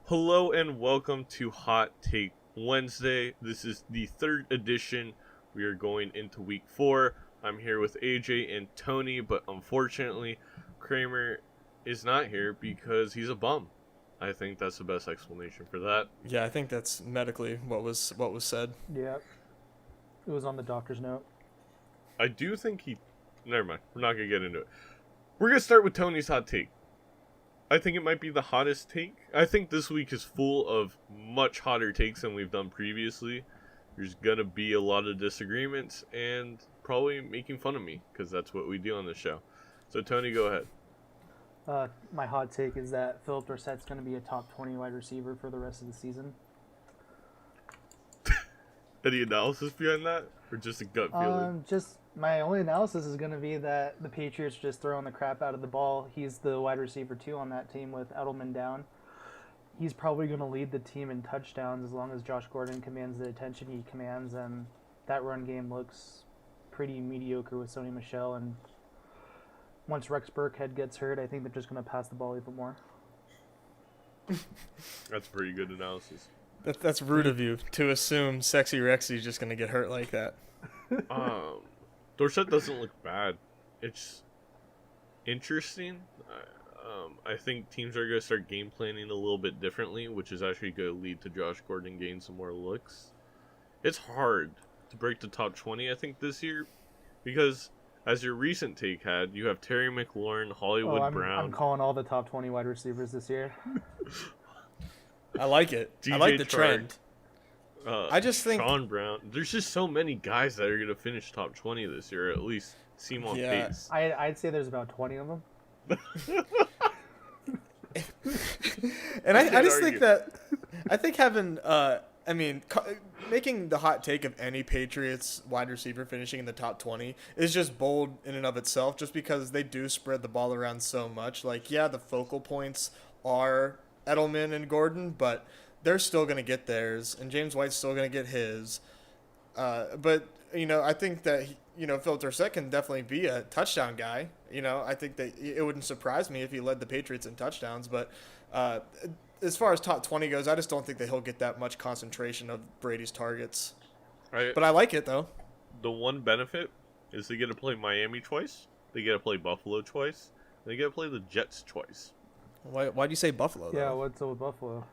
Hello and welcome to Hot Take Wednesday. This is the third edition. We are going into week 4. I'm here with AJ and Tony, but unfortunately, Kramer is not here because he's a bum. I think that's the best explanation for that. Yeah, I think that's medically what was said. Yeah, it was on the doctor's note. I do think he. Never mind. We're not going to get into it. We're going to start with Tony's hot take. I think it might be the hottest take. I think this week is full of much hotter takes than we've done previously. There's going to be a lot of disagreements and probably making fun of me because that's what we do on this show. So, Tony, go ahead. My hot take is that Philip Dorsett's going to be a top 20 wide receiver for the rest of the season. Any analysis behind that? Or just a gut feeling? Just my only analysis is going to be that the Patriots just throwing the crap out of the ball. He's the wide receiver 2 on that team with Edelman down. He's probably going to lead the team in touchdowns as long as Josh Gordon commands the attention he commands, and that run game looks pretty mediocre with Sony Michel. And once Rex Burkhead gets hurt, I think they're just going to pass the ball even more. That's pretty good analysis. That's rude of you to assume Sexy Rexy's just going to get hurt like that. Dorsett doesn't look bad. It's interesting. I think teams are going to start game planning a little bit differently, which is actually going to lead to Josh Gordon getting some more looks. It's hard to break the top 20, I think, this year, because as your recent take had, you have Terry McLaurin, Hollywood Brown. I'm calling all the top 20 wide receivers this year. I like it. I like the trend. I just think Sean Brown. There's just so many guys that are going to finish top 20 this year, or at least seem on pace. I'd say there's about 20 of them. And I just think that I think having making the hot take of any Patriots wide receiver finishing in the top 20 is just bold in and of itself, just because they do spread the ball around so much. Like, yeah, the focal points are Edelman and Gordon, but they're still going to get theirs, and James White's still going to get his. But, I think that, Phil Dorsett can definitely be a touchdown guy. I think that it wouldn't surprise me if he led the Patriots in touchdowns. But as far as top 20 goes, I just don't think that he'll get that much concentration of Brady's targets. But I like it, though. The one benefit is they get to play Miami twice, they get to play Buffalo twice, and they get to play the Jets twice. Why do you say Buffalo, though? Yeah, what's up with Buffalo?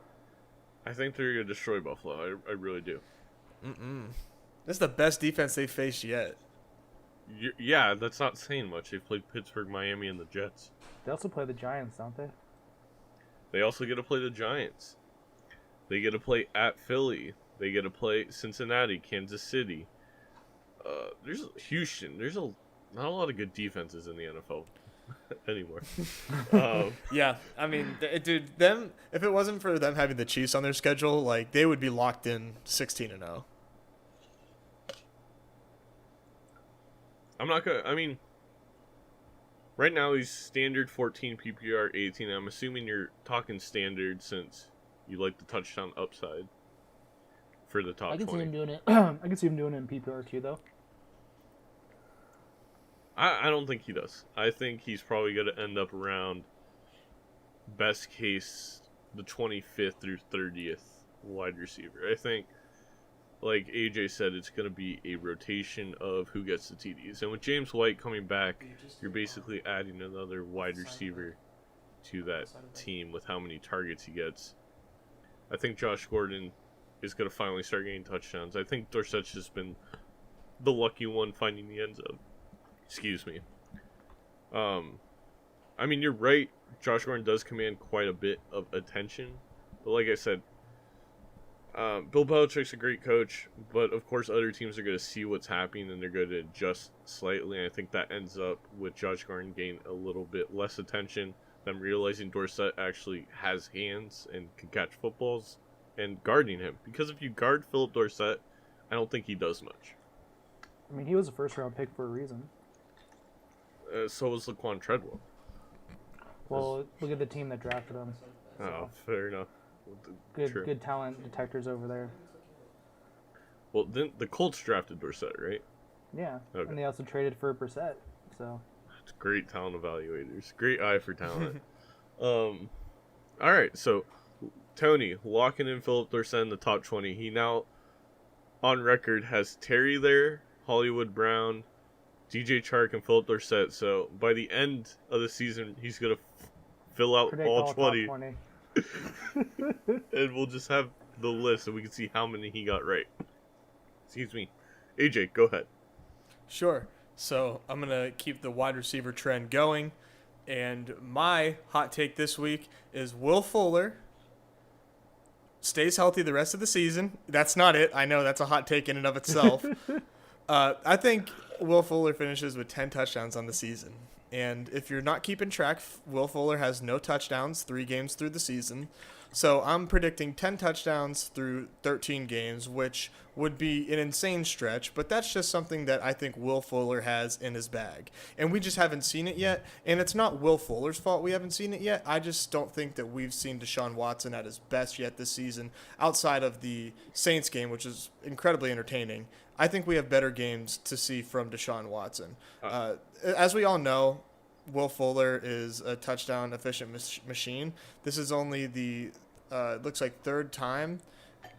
I think they're going to destroy Buffalo. I really do. This is the best defense they've faced yet. Yeah, that's not saying much. They've played Pittsburgh, Miami, and the Jets. They also play the Giants, don't they? They also get to play the Giants. They get to play at Philly. They get to play Cincinnati, Kansas City. There's Houston. There's not a lot of good defenses in the NFL anymore. Yeah, I mean, dude, if it wasn't for them having the Chiefs on their schedule, like, they would be locked in 16-0. I'm not gonna. I mean, right now he's standard 14 PPR 18. I'm assuming you're talking standard since you like the touchdown upside for the top 20. See him doing it. I can see him doing it in PPR too, though. I don't think he does. I think he's probably going to end up around, best case, the 25th through 30th wide receiver. I think, like AJ said, it's going to be a rotation of who gets the TDs. And with James White coming back, you're basically adding another wide receiver to that team with how many targets he gets. I think Josh Gordon is going to finally start getting touchdowns. I think Dorsett's just been the lucky one finding the end zone. Excuse me. I mean, you're right. Josh Gordon does command quite a bit of attention. But like I said, Bill Belichick's a great coach, but of course other teams are going to see what's happening and they're going to adjust slightly. And I think that ends up with Josh Gordon getting a little bit less attention, them realizing Dorsett actually has hands and can catch footballs, and guarding him. Because if you guard Philip Dorsett, I don't think he does much. I mean, he was a first-round pick for a reason. So was Laquan Treadwell. Well, look at the team that drafted him. So. Oh, fair enough. Good talent detectors over there. Well, then the Colts drafted Dorsett, right? Yeah, Okay. And they also traded for Brissett. So. It's great talent evaluators. Great eye for talent. All right, so Tony, locking in Philip Dorsett in the top 20. He now, on record, has Terry there, Hollywood Brown, DJ Chark, and Philip Dorsett. So by the end of the season, he's going to fill out Predict all 20. top 20. And we'll just have the list so we can see how many he got right. Excuse me. AJ, go ahead. Sure. So I'm going to keep the wide receiver trend going. And my hot take this week is Will Fuller stays healthy the rest of the season. That's not it. I know that's a hot take in and of itself. I think Will Fuller finishes with 10 touchdowns on the season. And if you're not keeping track, Will Fuller has no touchdowns 3 games through the season. So I'm predicting 10 touchdowns through 13 games, which would be an insane stretch, but that's just something that I think Will Fuller has in his bag. And we just haven't seen it yet, and it's not Will Fuller's fault we haven't seen it yet. I just don't think that we've seen Deshaun Watson at his best yet this season, outside of the Saints game, which is incredibly entertaining. I think we have better games to see from Deshaun Watson. As we all know, Will Fuller is a touchdown efficient machine. This is only the looks like 3rd time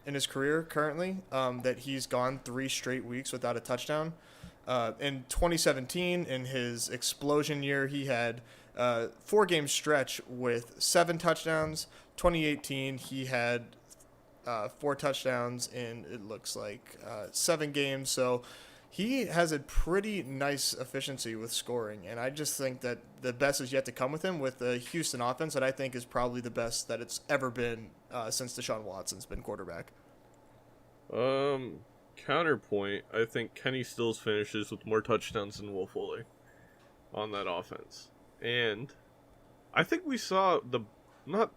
in his career currently that he's gone 3 straight weeks without a touchdown. In 2017, in his explosion year, he had 4-game stretch with 7 touchdowns. 2018, he had 4 touchdowns in, it looks like, 7 games. So he has a pretty nice efficiency with scoring, and I just think that the best is yet to come with him with the Houston offense that I think is probably the best that it's ever been since Deshaun Watson's been quarterback. Counterpoint, I think Kenny Stills finishes with more touchdowns than Will Fuller on that offense. And I think we saw not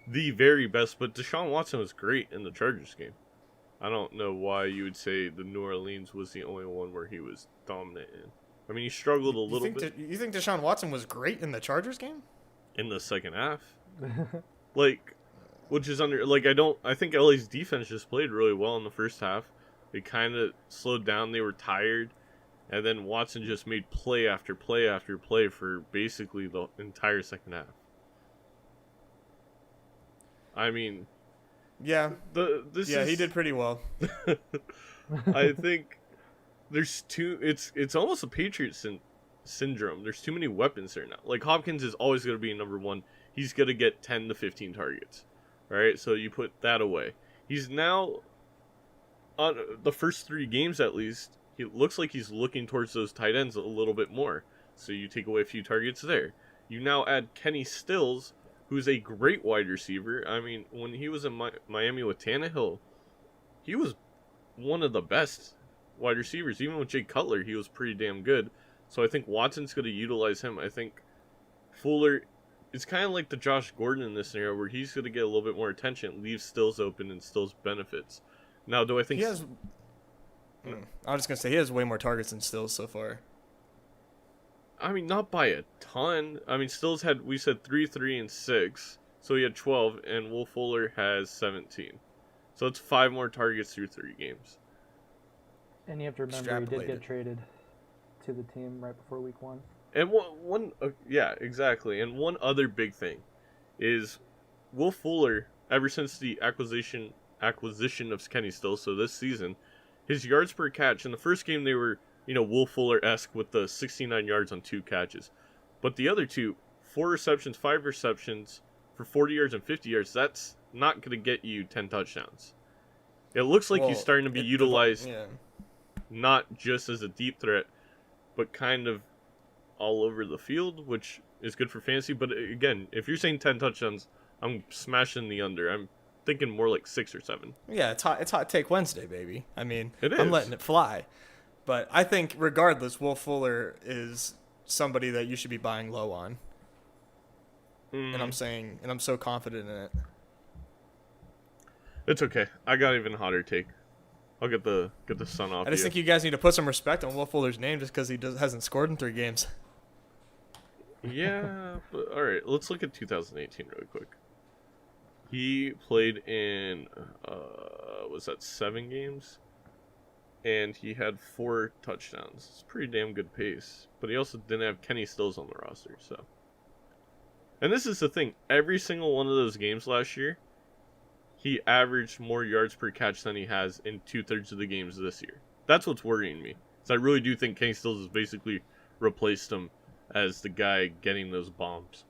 the very best, but Deshaun Watson was great in the Chargers game. I don't know why you would say the New Orleans was the only one where he was dominant in. I mean, he struggled a little bit. You think Deshaun Watson was great in the Chargers game? In the second half. Which is I think LA's defense just played really well in the first half. They kind of slowed down. They were tired. And then Watson just made play after play after play for basically the entire second half. I mean... Yeah. He did pretty well. I think there's it's almost a Patriots syndrome. There's too many weapons there now. Like, Hopkins is always going to be number 1. He's going to get 10 to 15 targets. All right? So you put that away. He's now, on the first 3 games at least, he looks like he's looking towards those tight ends a little bit more. So you take away a few targets there. You now add Kenny Stills, who's a great wide receiver. I mean, when he was in Miami with Tannehill, he was one of the best wide receivers. Even with Jay Cutler, he was pretty damn good. So I think Watson's going to utilize him. I think Fuller is kind of like the Josh Gordon in this scenario, where he's going to get a little bit more attention, leave Stills open, and Stills benefits. Now, do I think... I was just going to say, he has way more targets than Stills so far. I mean, not by a ton. I mean, Stills had, we said 3, 3, and 6. So he had 12, and Will Fuller has 17. So it's 5 more targets through 3 games. And you have to remember, he did get traded to the team right before week 1. And yeah, exactly. And one other big thing is Will Fuller, ever since the acquisition of Kenny Stills, so this season, his yards per catch, in the first game they were, Will Fuller-esque with the 69 yards on 2 catches. But the other 2, 4 receptions, 5 receptions for 40 yards and 50 yards, that's not going to get you 10 touchdowns. It looks like he's starting to be utilized not just as a deep threat, but kind of all over the field, which is good for fantasy. But again, if you're saying 10 touchdowns, I'm smashing the under. I'm thinking more like 6 or 7. Yeah, it's hot take Wednesday, baby. I mean, I'm letting it fly. But I think, regardless, Will Fuller is somebody that you should be buying low on. And I'm so confident in it. It's okay. I got even hotter take. I'll get the sun off. I just think you guys need to put some respect on Will Fuller's name just because he hasn't scored in 3 games. Yeah, but all right. Let's look at 2018 really quick. He played in was that 7 games? And he had 4 touchdowns. It's pretty damn good pace. But he also didn't have Kenny Stills on the roster, so. And this is the thing. Every single one of those games last year, he averaged more yards per catch than he has in 2/3 of the games this year. That's what's worrying me. So I really do think Kenny Stills has basically replaced him as the guy getting those bombs.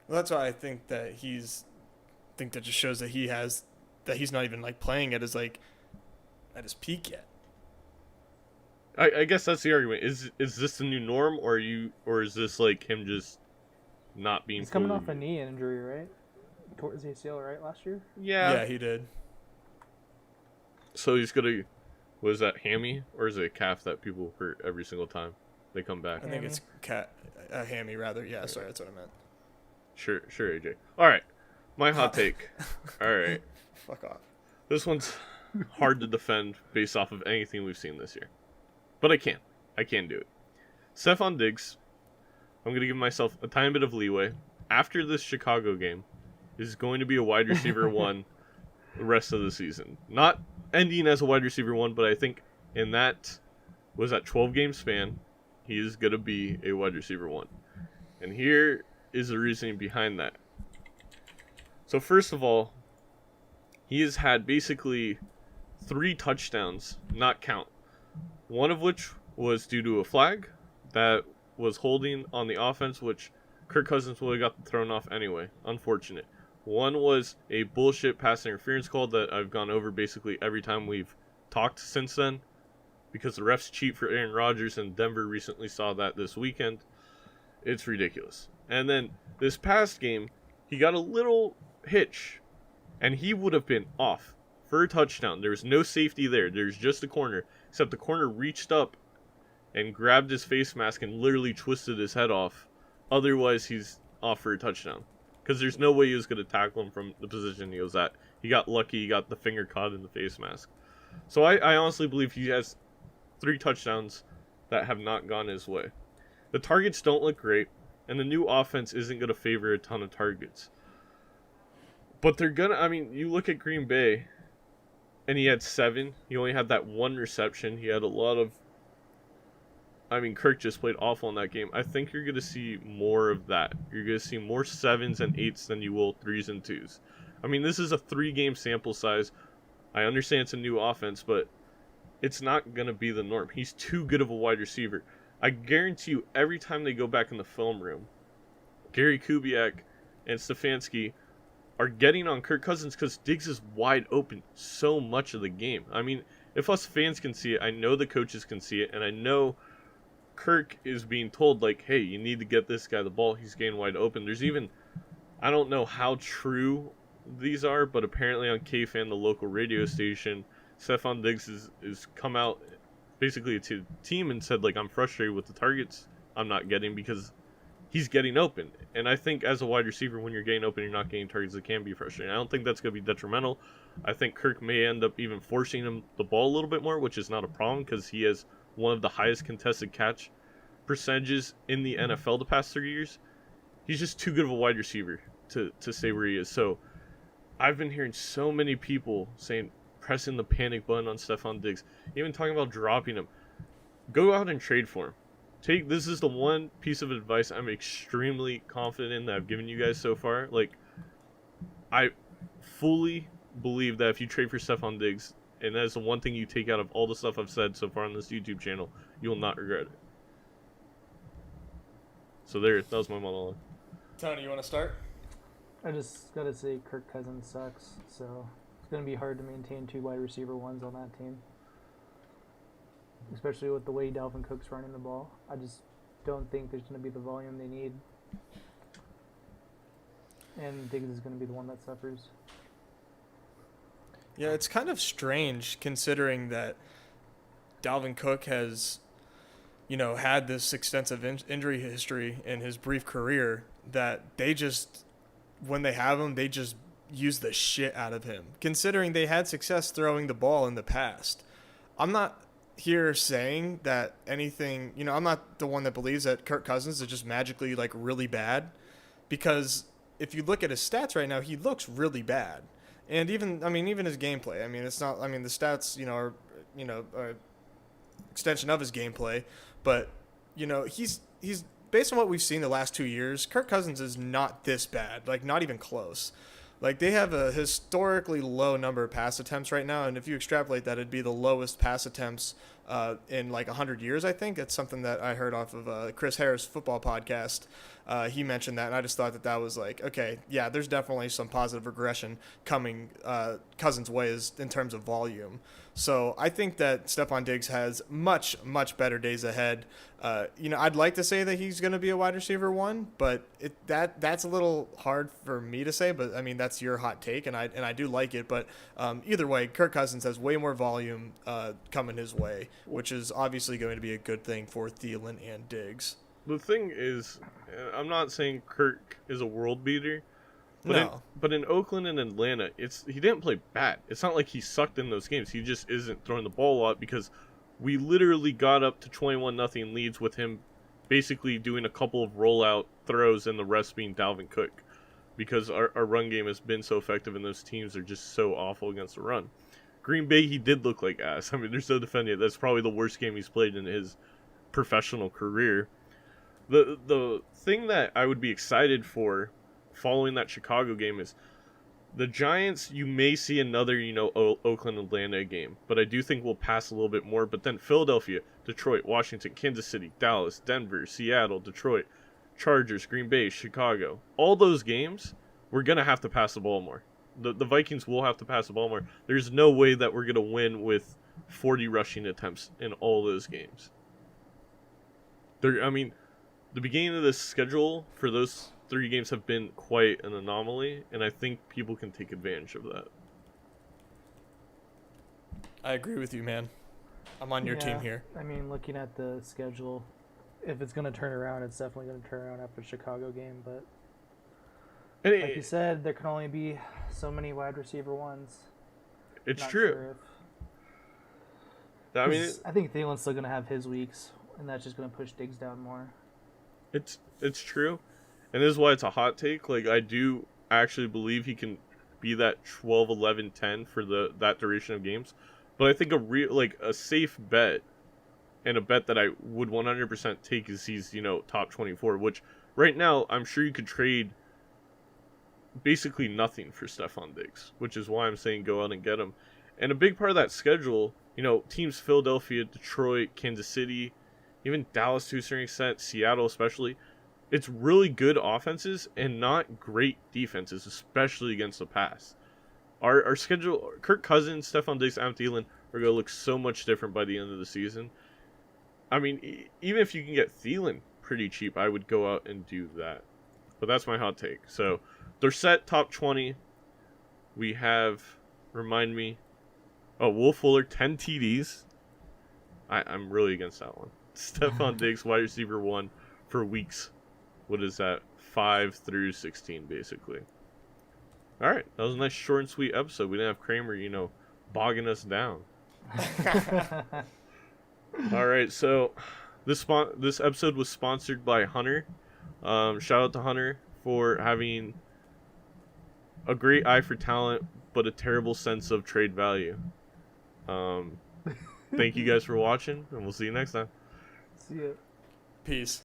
Well, that's why I think that that just shows that he's not even like playing at his peak yet. I guess that's the argument. Is this the new norm, or is this like him just not being? He's coming fully... off a knee injury, right? Towards the ACL, right, last year? Yeah, he did. So he's gonna, was that hammy or is it a calf that people hurt every single time they come back? I think it's a hammy rather. Yeah, sorry, that's what I meant. Sure, AJ. All right, my hot take. All right, Fuck off. this one's hard to defend based off of anything we've seen this year, but I can do it. Stephon Diggs, I'm gonna give myself a tiny bit of leeway. After this Chicago game, is going to be a wide receiver one the rest of the season. Not ending as a wide receiver one, but I think in that 12-game span, he is going to be a wide receiver one. And here is the reasoning behind that. So first of all, he has had basically 3 touchdowns not count. One of which was due to a flag that was holding on the offense, which Kirk Cousins would have got thrown off anyway. Unfortunate. One was a bullshit pass interference call that I've gone over basically every time we've talked since then, because the refs cheat for Aaron Rodgers, and Denver recently saw that this weekend. It's ridiculous. And then this past game, he got a little hitch, and he would have been off for a touchdown. There was no safety there. There's just a corner, except the corner reached up and grabbed his face mask and literally twisted his head off. Otherwise, he's off for a touchdown. Because there's no way he was going to tackle him from the position he was at. He got lucky. He got the finger caught in the face mask. So I honestly believe he has 3 touchdowns that have not gone his way. The targets don't look great, and the new offense isn't going to favor a ton of targets. But they're going to... I mean, you look at Green Bay, and he had 7. He only had that 1 reception. He had a lot of... I mean, Kirk just played awful in that game. I think you're going to see more of that. You're going to see more 7s and 8s than you will 3s and 2s. I mean, this is a 3-game sample size. I understand it's a new offense, but it's not going to be the norm. He's too good of a wide receiver. I guarantee you, every time they go back in the film room, Gary Kubiak and Stefanski are getting on Kirk Cousins because Diggs is wide open so much of the game. I mean, if us fans can see it, I know the coaches can see it, and I know Kirk is being told, like, hey, you need to get this guy the ball. He's getting wide open. There's even, I don't know how true these are, but apparently on KFan, the local radio station, Stephon Diggs is come out basically to the team and said, like, I'm frustrated with the targets I'm not getting because he's getting open. And I think as a wide receiver, when you're getting open, you're not getting targets, it can be frustrating. I don't think that's going to be detrimental. I think Kirk may end up even forcing him the ball a little bit more, which is not a problem because he has one of the highest contested catch percentages in the NFL the past 3 years. He's just too good of a wide receiver to stay where he is. So I've been hearing so many people saying pressing the panic button on Stephon Diggs, even talking about dropping him. Go out and trade for him. This is the one piece of advice I'm extremely confident in that I've given you guys so far. Like, I fully believe that if you trade for Stephon Diggs, and that is the one thing you take out of all the stuff I've said so far on this YouTube channel, you will not regret it. So that was my monologue. Tony, you want to start? I just gotta say Kirk Cousins sucks, so it's gonna be hard to maintain 2 wide receiver ones on that team. Especially with the way Dalvin Cook's running the ball. I just don't think there's gonna be the volume they need. And Diggs is gonna be the one that suffers. Yeah, it's kind of strange considering that Dalvin Cook has, had this extensive injury history in his brief career, that they just, when they have him, they just use the shit out of him. Considering they had success throwing the ball in the past. I'm not here saying that anything, I'm not the one that believes that Kirk Cousins is just magically like really bad, because if you look at his stats right now, he looks really bad. And even his gameplay. It's not. The stats, are, extension of his gameplay. But, he's based on what we've seen the last 2 years. Kirk Cousins is not this bad. Like, not even close. Like, they have a historically low number of pass attempts right now, and if you extrapolate that, it'd be the lowest pass attempts in like 100 years, I think. It's something that I heard off of Chris Harris' football podcast. He mentioned that, and I just thought that was like, okay, yeah, there's definitely some positive regression coming Cousins' way in terms of volume. So I think that Stephon Diggs has much, much better days ahead. I'd like to say that he's going to be a wide receiver one, but that's a little hard for me to say. But I mean, that's your hot take, and I do like it. But either way, Kirk Cousins has way more volume coming his way, which is obviously going to be a good thing for Thielen and Diggs. The thing is, I'm not saying Kirk is a world beater. But, no. But in Oakland and Atlanta, he didn't play bad. It's not like he sucked in those games. He just isn't throwing the ball a lot because we literally got up to 21-0 leads with him basically doing a couple of rollout throws and the rest being Dalvin Cook because our run game has been so effective and those teams are just so awful against the run. Green Bay, he did look like ass. I mean, there's no defending it. That's probably the worst game he's played in his professional career. The thing that I would be excited for following that Chicago game is the Giants. You may see another, Oakland Atlanta game, but I do think we'll pass a little bit more. But then Philadelphia, Detroit, Washington, Kansas City, Dallas, Denver, Seattle, Detroit, Chargers, Green Bay, Chicago. All those games, we're gonna have to pass the ball more. The Vikings will have to pass the ball more. There's no way that we're gonna win with 40 rushing attempts in all those games. The beginning of the schedule for those 3 games have been quite an anomaly, and I think people can take advantage of that. I agree with you, man. I'm on your team here. I mean, looking at the schedule, if it's going to turn around, it's definitely going to turn around after the Chicago game. But like you said, there can only be so many wide receiver ones. It's Not true. Sure I think Thielen's still going to have his weeks, and that's just going to push Diggs down more. It's true. And this is why it's a hot take. Like, I do actually believe he can be that 12, 11, 10 for that duration of games. But I think a safe bet and a bet that I would 100% take is he's, top 24, which right now I'm sure you could trade basically nothing for Stephon Diggs, which is why I'm saying go out and get him. And a big part of that schedule, teams Philadelphia, Detroit, Kansas City, even Dallas to a certain extent, Seattle especially, it's really good offenses and not great defenses, especially against the pass. Our schedule, Kirk Cousins, Stephon Diggs, Adam Thielen are going to look so much different by the end of the season. I mean, even if you can get Thielen pretty cheap, I would go out and do that. But that's my hot take. So they're set top 20. We have, remind me, Will Fuller, 10 TDs. I'm really against that one. Stephon Diggs, wide receiver 1 for weeks. What is that? 5 through 16, basically. All right, that was a nice short and sweet episode. We didn't have Kramer, bogging us down. All right, so this episode was sponsored by Hunter. Shout out to Hunter for having a great eye for talent, but a terrible sense of trade value. Thank you guys for watching, and we'll see you next time. See ya. Peace.